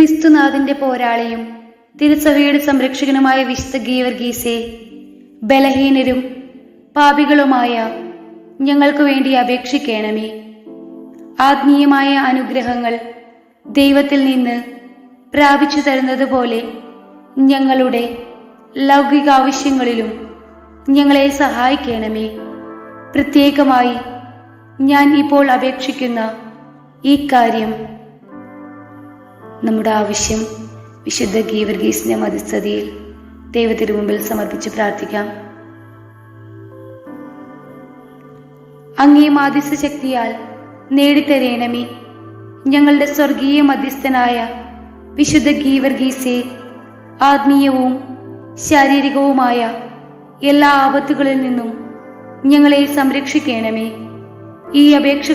ക്രിസ്തുനാഥന്റെ പോരാളിയും തിരുസഭയുടെ സംരക്ഷകനുമായ വിശുദ്ധ ഗീവർഗീസേ, ബലഹീനരും പാപികളുമായ ഞങ്ങൾക്ക് വേണ്ടി അപേക്ഷിക്കണമേ. ആത്മീയമായ അനുഗ്രഹങ്ങൾ ദൈവത്തിൽ നിന്ന് പ്രാപിച്ചു തരുന്നത് പോലെ ഞങ്ങളുടെ ലൗകിക ആവശ്യങ്ങളിലും ഞങ്ങളെ സഹായിക്കണമേ. പ്രത്യേകമായി ഞാൻ ഇപ്പോൾ അപേക്ഷിക്കുന്ന ഈ കാര്യം, നമ്മുടെ ആവശ്യം വിശുദ്ധ ഗീവർഗീസിന്റെ മധ്യസ്ഥതയിൽ ദൈവത്തിനു മുമ്പിൽ സമർപ്പിച്ച് പ്രാർത്ഥിക്കാം. അങ്ങേ മാധ്യസ്ഥ ശക്തിയാൽ നേടിത്തരേണമേ. ഞങ്ങളുടെ സ്വർഗീയ മധ്യസ്ഥനായ വിശുദ്ധ ഗീവർഗീസേ, ആത്മീയവും ശാരീരികവുമായ എല്ലാ ആപത്തുകളിൽ നിന്നും ഞങ്ങളെ സംരക്ഷിക്കണമേ. ഈ അപേക്ഷ